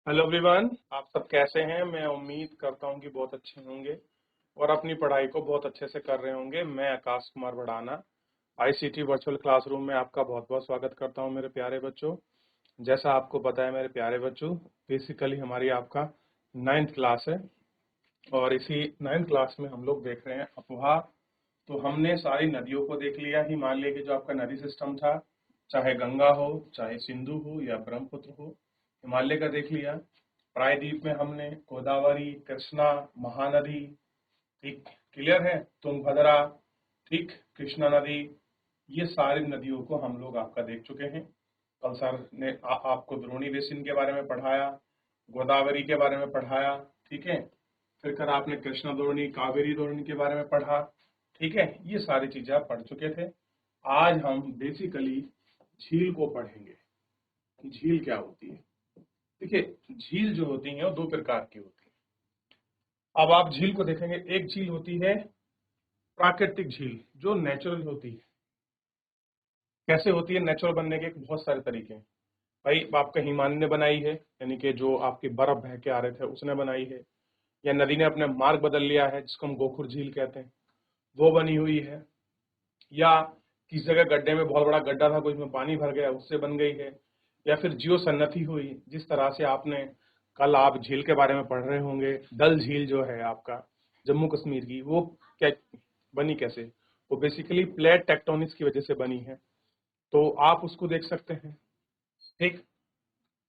Hello everyone, आप सब कैसे हैं। मैं उम्मीद करता हूं कि बहुत अच्छे होंगे और अपनी पढ़ाई को बहुत अच्छे से कर रहे होंगे। मैं Akash Kumar Bhadana ICT virtual classroom में आपका बहुत बहुत स्वागत करता हूं मेरे प्यारे बच्चों। जैसा आपको पता है मेरे प्यारे बच्चों, बेसिकली हमारी आपका 9th क्लास है और इसी 9th क्लास में हम लोग देख रहे हैं अपवाह। तो हमने सारी नदियों को देख लिया। हिमालय के जो आपका नदी सिस्टम था, चाहे गंगा हो, चाहे सिंधु हो या ब्रह्मपुत्र हो, हिमालय का देख लिया। प्रायद्वीप में हमने गोदावरी, कृष्णा, महानदी, ठीक, क्लियर है, तुंगभद्रा, ठीक, कृष्णा नदी, ये सारी नदियों को हम लोग आपका देख चुके हैं। कल सर ने आपको द्रोणी बेसिन के बारे में पढ़ाया, गोदावरी के बारे में पढ़ाया, ठीक है। फिर कर आपने कृष्णा द्रोणी, कावेरी द्रोणी के बारे में पढ़ा, ठीक है। ये सारी चीजें आप पढ़ चुके थे। आज हम बेसिकली झील को पढ़ेंगे कि झील क्या होती है। देखिए, झील जो होती है वो दो प्रकार की होती है। अब आप झील को देखेंगे, एक झील होती है प्राकृतिक झील जो नेचुरल होती है। कैसे होती है? नेचुरल बनने के बहुत सारे तरीके हैं। भाई आपका हिमानी ने बनाई है, यानी कि जो आपकी बर्फ बह के आ रहे थे उसने बनाई है, या नदी ने अपने मार्ग बदल लिया है जिसको हम गोखुर झील कहते हैं, वो बनी हुई है। या किसी जगह गड्ढे में बहुत बड़ा गड्ढा था, कोई उसमें पानी भर गया, उससे बन गई है। या फिर जियो सन्नति हुई, जिस तरह से आपने कल आप झील के बारे में पढ़ रहे होंगे, डल झील जो है आपका जम्मू कश्मीर की, वो क्या बनी, कैसे? वो बेसिकली प्लेट टेक्टोनिक्स की वजह से बनी है, तो आप उसको देख सकते हैं, ठीक।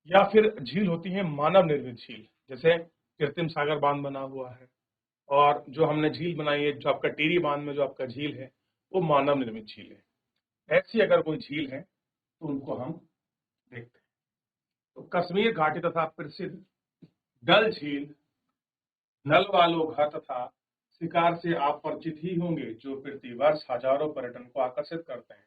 या फिर झील होती है मानव निर्मित झील, जैसे कृत्रिम सागर बांध बना हुआ है, और जो हमने झील बनाई है, जो आपका टिहरी बांध में जो आपका झील है, वो मानव निर्मित झील है। ऐसी अगर कोई झील है तो उनको हम देखते हैं। तो कश्मीर घाटी तथा प्रसिद्ध डल झील, नल वालो घाट तथा शिकार से आप परिचित ही होंगे, जो प्रतिवर्ष हजारों पर्यटन को आकर्षित करते हैं।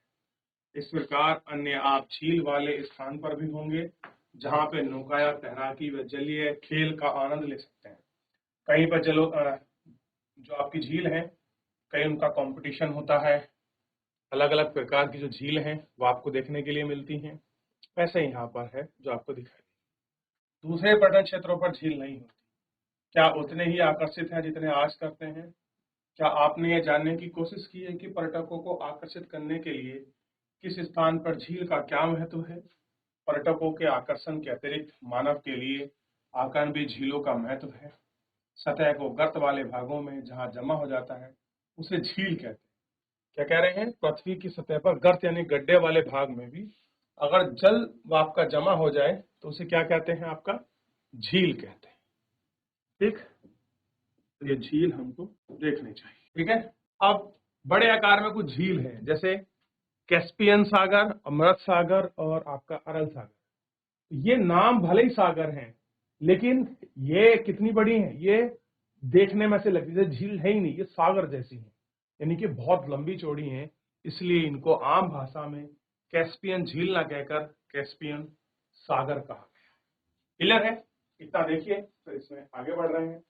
इस प्रकार अन्य आप झील वाले स्थान पर भी होंगे जहां पे नौकाया, तैराकी व जलीय खेल का आनंद ले सकते हैं। कहीं पर जो आपकी झील है, कहीं उनका कंपटीशन होता है। अलग अलग प्रकार की जो झील हैं वो आपको देखने के लिए मिलती हैं। ऐसे यहाँ पर है जो आपको दिखाई। दूसरे पर्यटन क्षेत्रों पर झील नहीं होती, क्या उतने ही आकर्षित हैं जितने आज करते हैं? क्या आपने ये जानने की कोशिश की है कि पर्यटकों को आकर्षित करने के लिए किस स्थान पर झील का क्या महत्व है? पर्यटकों के आकर्षण के अतिरिक्त मानव के लिए आकर्ण भी झीलों का महत्व है। सतह को गर्त वाले भागों में जहां जमा हो जाता है उसे झील कहते हैं। क्या कह रहे हैं? पृथ्वी की सतह पर गर्त यानी गड्ढे वाले भाग में भी अगर जल आपका जमा हो जाए तो उसे क्या कहते हैं? आपका झील कहते हैं, ठीक। तो ये झील हमको देखनी चाहिए, ठीक है। अब बड़े आकार में कुछ झील है, जैसे कैस्पियन सागर, अमृत सागर और आपका अरल सागर। ये नाम भले ही सागर हैं, लेकिन ये कितनी बड़ी हैं? ये देखने में से लगती है झील है ही नहीं, ये सागर जैसी है, यानी कि बहुत लंबी चौड़ी हैं। इसलिए इनको आम भाषा में कैस्पियन झील ना कहकर कैस्पियन सागर कहा गया। क्लियर है? इतना देखिए, तो इसमें आगे बढ़ रहे हैं।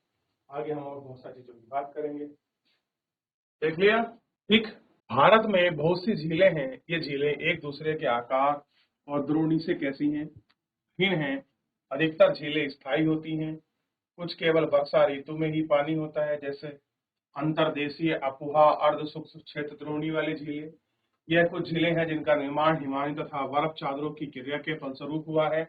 आगे हम और बहुत सारी चीजों की बात करेंगे। देख लिया, ठीक। भारत में बहुत सी झीलें हैं। ये झीलें एक दूसरे के आकार और द्रोणी से कैसी हैं? भिन्न हैं। अधिकतर झीलें स्थायी होती हैं, कुछ केवल वर्षा ऋतु में ही पानी होता है, जैसे अंतर्देशीय अपुहा अर्ध शुष्क क्षेत्र द्रोणी वाली झीलें। यह कुछ झीलें हैं जिनका निर्माण हिमानी तथा बर्फ चादरों की क्रिया के फलस्वरूप हुआ है,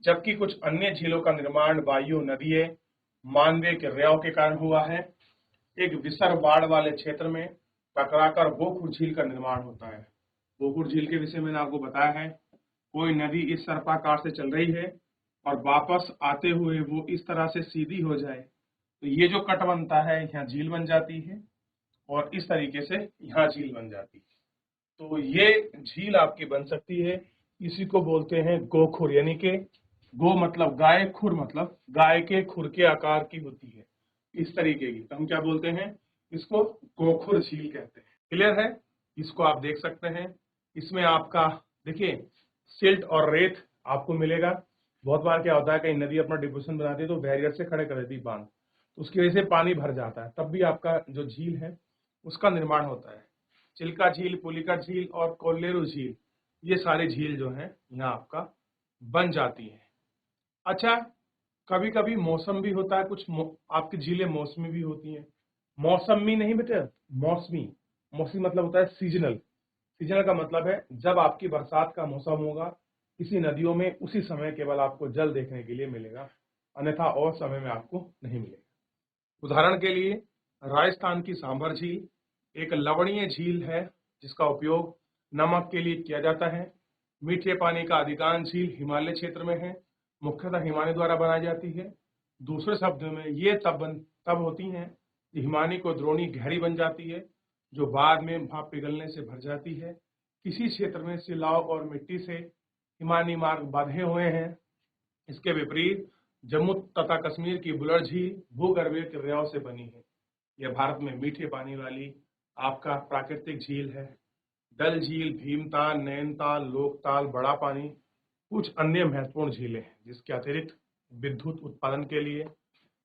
जबकि कुछ अन्य झीलों का निर्माण वायु, नदीय, मानवीय क्रियाओं के कारण हुआ है। एक विसर्ग बाढ़ वाले क्षेत्र में टकराकर गोखुर झील का निर्माण होता है। गोखुर झील के विषय में मैंने आपको बताया है। कोई नदी इस सर्पाकार से चल रही है और वापस आते हुए वो इस तरह से सीधी हो जाए तो ये जो कट बनता है यहाँ झील बन जाती है, और इस तरीके से यहाँ झील बन जाती है। तो ये झील आपकी बन सकती है। इसी को बोलते हैं गोखुर, यानी कि गो मतलब गाय, खुर मतलब गाय के खुर के आकार की होती है, इस तरीके की। तो हम क्या बोलते हैं? इसको गोखुर झील कहते हैं। क्लियर है? इसको आप देख सकते हैं। इसमें आपका देखिए सिल्ट और रेत आपको मिलेगा। बहुत बार क्या होता है, कहीं नदी अपना डिपोजिशन बनाती है तो बैरियर से खड़े कर देती है बांध, तो उसकी वजह से पानी भर जाता है, तब भी आपका जो झील है उसका निर्माण होता है। चिल्का झील, पुलिका झील और कोल्लेरू झील, ये सारी झील जो है यहाँ आपका बन जाती है। अच्छा, कभी कभी मौसम भी होता है, आपकी झीलें मौसमी भी होती हैं। मौसमी नहीं बेटे, मौसमी। मौसमी मतलब होता है सीजनल। सीजनल का मतलब है जब आपकी बरसात का मौसम होगा, किसी नदियों में उसी समय केवल आपको जल देखने के लिए मिलेगा, अन्यथा और समय में आपको नहीं मिलेगा। उदाहरण के लिए राजस्थान की सांभर झील एक लवणीय झील है जिसका उपयोग नमक के लिए किया जाता है। मीठे पानी का अधिकांश झील हिमालय क्षेत्र में है, मुख्यतः हिमानी द्वारा बनाई जाती है। दूसरे शब्दों में ये तब होती हैं कि हिमानी को द्रोणी गहरी बन जाती है, जो बाद में भाप पिघलने से भर जाती है। किसी क्षेत्र में सिलाव और मिट्टी से हिमानी मार्ग बांधे हुए हैं। इसके विपरीत जम्मू तथा कश्मीर की बुलर झील भूगर्भीय क्रियाओं से बनी है। यह भारत में मीठे पानी वाली आपका प्राकृतिक झील है। डल झील, भीमताल, नैनीताल, लोकताल, बड़ा पानी कुछ अन्य महत्वपूर्ण झीलें हैं जिसके अतिरिक्त विद्युत उत्पादन के लिए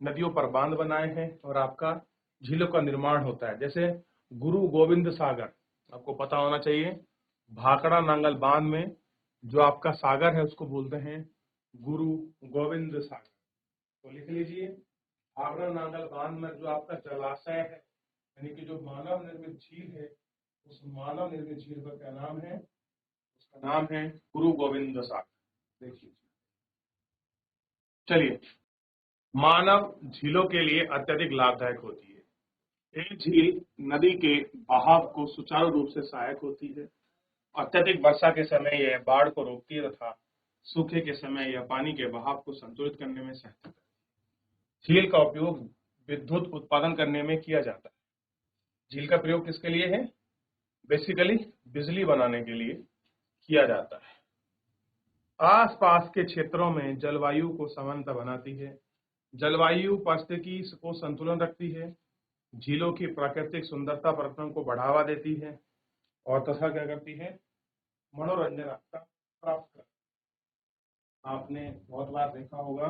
नदियों पर बांध बनाए हैं और आपका झीलों का निर्माण होता है। जैसे गुरु गोविंद सागर, आपको पता होना चाहिए, भाखड़ा नांगल बांध में जो आपका सागर है उसको बोलते हैं गुरु गोविंद सागर। तो लिख लीजिए, भाखड़ा नांगल बांध में जो आपका जलाशय है, यानी कि जो मानव निर्मित झील है, उस मानव निर्मित झील का क्या नाम है? उसका नाम है गुरु गोविंद सागर। देखिए, चलिए, मानव झीलों के लिए अत्यधिक लाभदायक होती है। एक झील नदी के बहाव को सुचारू रूप से सहायक होती है। अत्यधिक वर्षा के समय यह बाढ़ को रोकती है तथा सूखे के समय यह पानी के बहाव को संतुलित करने में सहायता करती है। झील का उपयोग विद्युत उत्पादन करने में किया जाता है। झील का प्रयोग किसके लिए है? बेसिकली बिजली बनाने के लिए किया जाता है। आसपास के क्षेत्रों में जलवायु को समानता बनाती है। जलवायु पारिस्थितिकी को संतुलन रखती है। झीलों की प्राकृतिक सुंदरता पर्यटन को बढ़ावा देती है और तथा क्या करती है? मनोरंजन आपका प्राप्त करती है। आपने बहुत बार देखा होगा,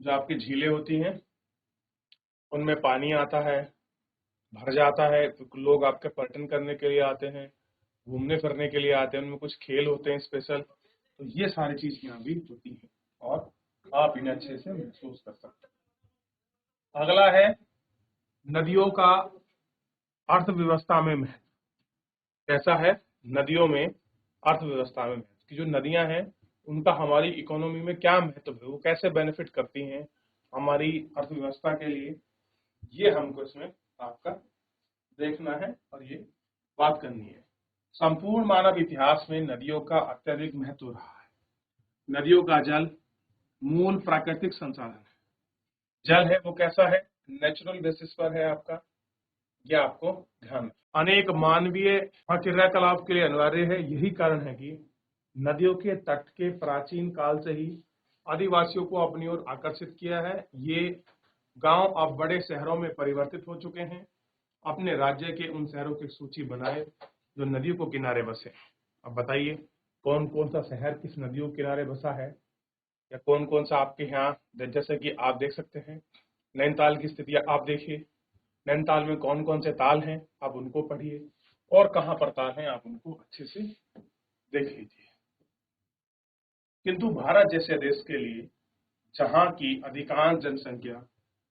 जो आपकी झीलें होती हैं उनमें पानी आता है, भर जाता है, तो लोग आपके पर्यटन करने के लिए आते हैं, घूमने फिरने के लिए आते हैं, उनमें कुछ खेल होते हैं स्पेशल, तो ये सारी चीज यहाँ भी होती है और आप इन्हें अच्छे से महसूस कर सकते हैं। अगला है नदियों का अर्थव्यवस्था में महत्व। कैसा है? नदियों में अर्थव्यवस्था में महत्व की जो नदियां हैं उनका हमारी इकोनॉमी में क्या महत्व है, वो कैसे बेनिफिट करती हैं हमारी अर्थव्यवस्था के लिए, ये हमको इसमें आपका देखना है और ये बात करनी है। संपूर्ण मानव इतिहास में नदियों का अत्यधिक महत्व रहा है। नदियों का जल मूल प्राकृतिक संसाधन है। जल है वो कैसा है? नेचुरल बेसिस पर है आपका, यह आपको ध्यान रखना। अनेक मानवीय क्रियाकलाप के लिए अनिवार्य है। यही कारण है कि नदियों के तट के प्राचीन काल से ही आदिवासियों को अपनी ओर आकर्षित किया है। ये गांव अब बड़े शहरों में परिवर्तित हो चुके हैं। अपने राज्य के उन शहरों की सूची बनाए जो नदियों को किनारे बसे। अब बताइए कौन कौन सा शहर किस नदियों के किनारे बसा है, या कौन कौन सा आपके यहाँ, जैसे कि आप देख सकते हैं नैनीताल की स्थिति आप देखिए। नैनीताल में कौन कौन से ताल हैं आप उनको पढ़िए, और कहाँ पर ताल हैं आप उनको अच्छे से देख लीजिए। किंतु भारत जैसे देश के लिए, जहाँ की अधिकांश जनसंख्या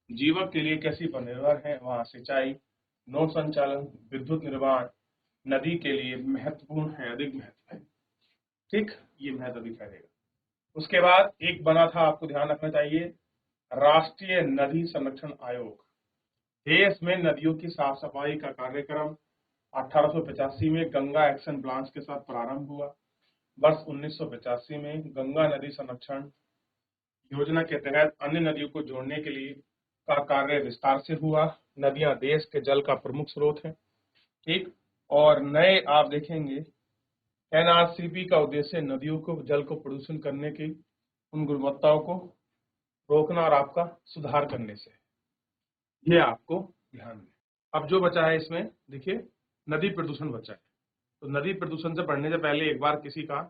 जीवन के लिए कृषि पर निर्भर है, वहाँ सिंचाई, नौ संचालन, विद्युत निर्माण नदी के लिए महत्वपूर्ण है, अधिक महत्व है। ठीक, ये महत्व दिखाई देगा। उसके बाद एक बना था, आपको ध्यान रखना चाहिए, राष्ट्रीय नदी संरक्षण आयोग। देश में नदियों की साफ सफाई का कार्यक्रम 1885 में गंगा एक्शन प्लान के साथ प्रारंभ हुआ। वर्ष 1985 में गंगा नदी संरक्षण योजना के तहत अन्य नदियों को जोड़ने के लिए का कार्य विस्तार से हुआ। नदियां देश के जल का प्रमुख स्रोत है। ठीक, और नए आप देखेंगे एनआरसीपी का उद्देश्य नदियों को जल को प्रदूषण करने की उन गुणवत्ताओं को रोकना और आपका सुधार करने से, ये आपको ध्यान में। अब जो बचा है इसमें देखिए, नदी प्रदूषण बचा है। तो नदी प्रदूषण से पढ़ने से पहले एक बार किसी का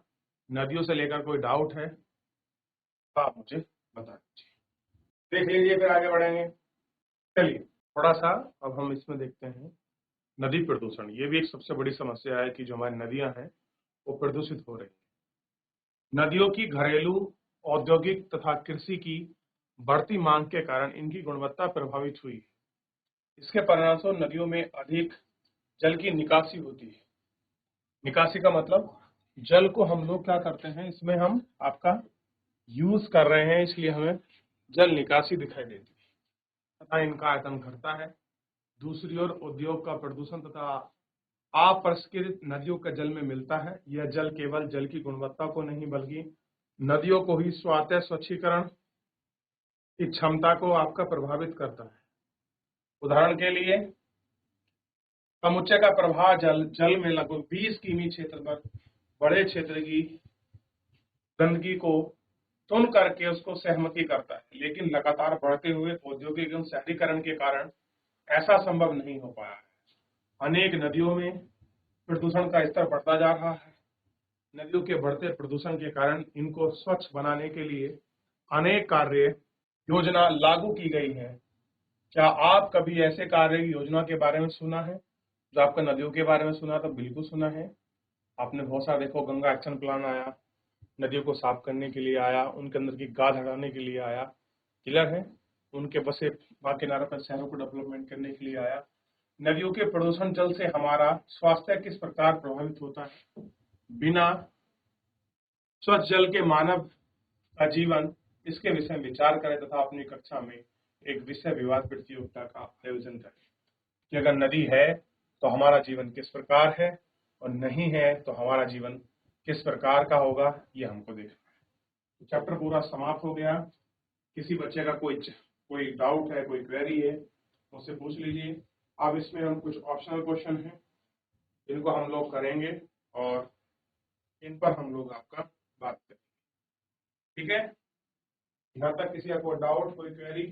नदियों से लेकर कोई डाउट है तो आप मुझे बता दीजिए, देख लीजिए, फिर आगे बढ़ेंगे। चलिए थोड़ा सा अब हम इसमें देखते हैं नदी प्रदूषण। ये भी एक सबसे बड़ी समस्या है कि जो हमारी नदियां हैं वो प्रदूषित हो रही है। नदियों की घरेलू, औद्योगिक तथा कृषि की बढ़ती मांग के कारण इनकी गुणवत्ता प्रभावित हुई। इसके परिणामस्वरूप नदियों में अधिक जल की निकासी होती है। निकासी का मतलब जल को हम लोग क्या करते हैं, इसमें हम आपका यूज कर रहे हैं, इसलिए हमें जल निकासी दिखाई देती है तथा इनका आयतन घटता है। दूसरी ओर उद्योग का प्रदूषण तथा अपरिष्कृत नदियों के जल में मिलता है। यह जल केवल जल की गुणवत्ता को नहीं बल्कि नदियों को ही स्वतः स्वच्छीकरण की क्षमता को आपका प्रभावित करता है। उदाहरण के लिए समुच्चय का प्रवाह जल में लगभग 20 किमी क्षेत्र पर बड़े क्षेत्र की गंदगी को तुन करके उसको सहमति करता है, लेकिन लगातार बढ़ते हुए औद्योगिक एवं शहरीकरण के कारण ऐसा संभव नहीं हो पाया है। अनेक नदियों में प्रदूषण का स्तर बढ़ता जा रहा है। नदियों के बढ़ते प्रदूषण के कारण इनको स्वच्छ बनाने के लिए अनेक कार्य योजना लागू की गई है। क्या आप कभी ऐसे कार्य योजना के बारे में सुना है? जो आपका नदियों के बारे में सुना तो बिल्कुल सुना है। आपने बहुत सारा देखो, गंगा एक्शन प्लान आया, नदियों को साफ करने के लिए आया, उनके अंदर की गाद हटाने के लिए आया, क्लियर है, उनके बसे वहां किनारों पर शहरों को डेवलपमेंट करने के लिए आया। नदियों के प्रदूषण जल से हमारा स्वास्थ्य किस प्रकार प्रभावित होता है? बिना स्वच्छ जल के मानव का जीवन, इसके विषय में विचार करें तथा अपनी कक्षा में एक विषय विवाद प्रतियोगिता का आयोजन करें कि अगर नदी है तो हमारा जीवन किस प्रकार है और नहीं है तो हमारा जीवन किस प्रकार का होगा, ये हमको देखना है। चैप्टर पूरा समाप्त हो गया। किसी बच्चे का कोई डाउट है, कोई क्वेरी है, मुझसे पूछ लीजिए। अब इसमें हम कुछ ऑप्शनल क्वेश्चन हैं, इनको हम लोग करेंगे और इन पर हम लोग आपका बात करेंगे, ठीक है? यहाँ तक किसी का कोई डाउट, कोई क्वेरी?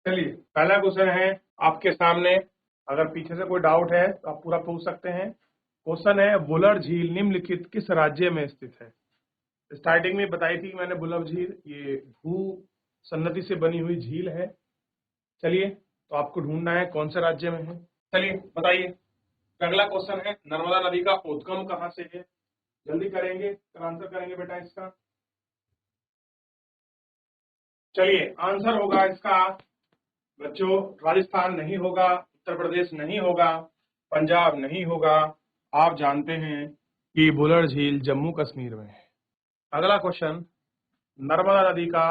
चलिए, पहला क्वेश्चन है आपके सामने। अगर पीछे से कोई डाउट है तो आप पूरा पूछ सकते हैं। क्वेश्चन है, वुलर झील निम्नलिखित किस राज्य में स्थित है? स्टार्टिंग में बताई थी मैंने, वुलर झील ये भू सन्नति से बनी हुई झील है। चलिए, तो आपको ढूंढना है कौन से राज्य में है। चलिए बताइए। अगला क्वेश्चन है, नर्मदा नदी का उद्गम कहाँ से है? जल्दी करेंगे, कल आंसर करेंगे बेटा इसका। चलिए, आंसर होगा इसका बच्चों, राजस्थान नहीं होगा, उत्तर प्रदेश नहीं होगा, पंजाब नहीं होगा। आप जानते हैं कि वुलर झील जम्मू कश्मीर में है। अगला क्वेश्चन, नर्मदा नदी का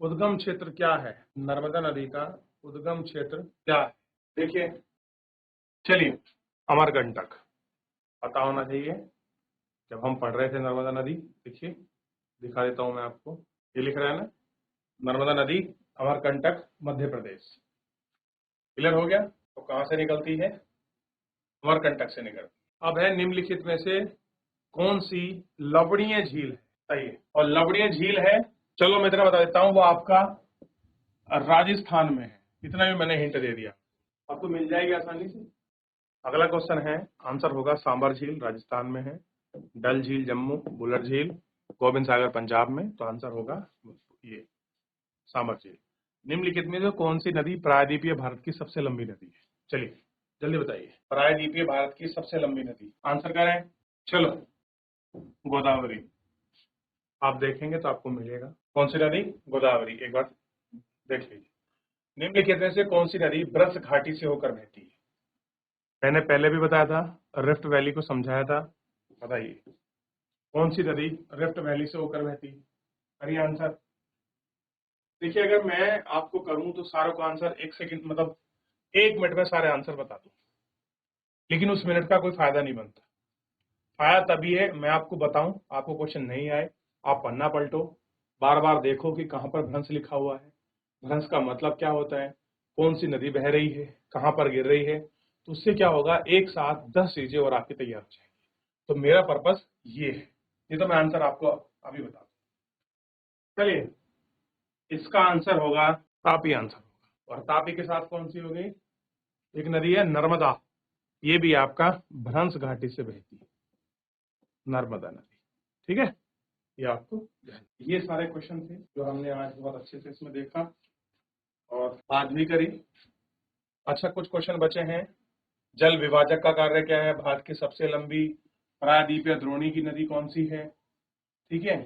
उद्गम क्षेत्र क्या है? नर्मदा नदी का उद्गम क्षेत्र क्या है? देखिए, चलिए, अमरकंटक पता होना चाहिए। जब हम पढ़ रहे थे नर्मदा नदी, देखिए दिखा देता हूं मैं आपको, ये लिख रहा है ना, नर्मदा नदी अमरकंटक मध्य प्रदेश। क्लियर हो गया? तो कहां से निकलती है? अमरकंटक से निकलती। अब है, निम्नलिखित में से कौन सी लवणीय झील है? सही है, और लवणीय झील है, चलो मैं इतना बता देता हूं, वो आपका राजस्थान में है। इतना भी मैंने हिंट दे दिया, आपको मिल जाएगी आसानी से। अगला क्वेश्चन है, आंसर होगा सांबर झील राजस्थान में है, डल झील जम्मू, बुलर झील गोबिंद सागर पंजाब में। तो आंसर होगा ये सांबर झील। निम्नलिखित में जो कौन सी नदी प्रायद्वीपीय भारत की सबसे लंबी नदी है? चलिए जल्दी बताइए, प्रायद्वीपीय भारत की सबसे लंबी नदी, आंसर करें। चलो, गोदावरी। आप देखेंगे तो आपको मिलेगा। कौन सी नदी? गोदावरी। एक बार देख लीजिए। निम्नलिखित में से कौन सी नदी ब्रज घाटी से होकर बहती है? मैंने पहले भी बताया था, रिफ्ट वैली को समझाया था। बताइए कौन सी नदी रिफ्ट वैली से होकर बहती है? करिए आंसर। देखिए, अगर मैं आपको करूं तो सारों का आंसर 1 सेकंड, मतलब 1 मिनट में सारे आंसर बता दूं, लेकिन उस मिनट का कोई फायदा नहीं बनता। फायदा तभी है मैं आपको बताऊं, आपको क्वेश्चन नहीं आए, आप पन्ना पलटो, बार बार देखो कि कहां पर भ्रंश लिखा हुआ है, भ्रंश का मतलब क्या होता है, कौन सी नदी बह रही है, कहां पर गिर रही है। तो उससे क्या होगा, एक साथ 10 चीजें और आपकी तैयार हो जाएंगी। तो मेरा पर्पस ये है, नहीं तो मैं आंसर आपको अभी बता दूं। चलिए, इसका आंसर होगा तापी आंसर होगा। और तापी के साथ कौन सी होगी? एक नदी है नर्मदा, ये भी आपका भ्रंश घाटी से बहती है, नर्मदा नदी। ठीक है, ये आपको, ये सारे क्वेश्चन थे जो हमने आज बहुत अच्छे से इसमें देखा और आज भी करी। अच्छा, कुछ क्वेश्चन बचे हैं। जल विभाजक का कार्य क्या है? भारत की सबसे लंबी प्रायद्वीपीय द्रोणी की नदी कौन सी है? ठीक है,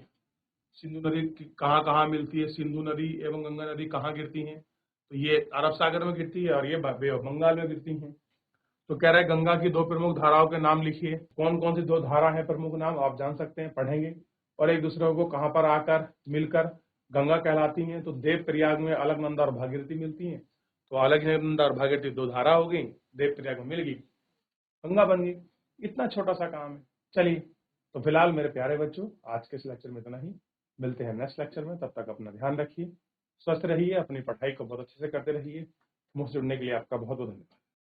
सिंधु नदी कहाँ कहाँ मिलती है, सिंधु नदी एवं गंगा नदी कहाँ गिरती हैं, तो ये अरब सागर में गिरती है और ये बे ऑफ बंगाल में गिरती हैं। तो कह रहे हैं गंगा की दो प्रमुख धाराओं के नाम लिखिए। कौन कौन सी दो धारा है प्रमुख नाम, आप जान सकते हैं, पढ़ेंगे। और एक दूसरे को कहाँ पर आकर मिलकर गंगा कहलाती हैं, तो देव प्रयाग में अलकनंदा और भागीरथी मिलती हैं। तो अलकनंदा और भागीरथी दो धारा हो गई, देव प्रयाग में मिल गई, गंगा बन गई। इतना छोटा सा काम है। चलिए, तो फिलहाल मेरे प्यारे बच्चों, आज के इस लेक्चर में इतना ही। मिलते हैं नेक्स्ट लेक्चर में, तब तक अपना ध्यान रखिए, स्वस्थ रहिए, अपनी पढ़ाई को बहुत अच्छे से करते रहिए। मुझसे जुड़ने के लिए आपका बहुत बहुत धन्यवाद।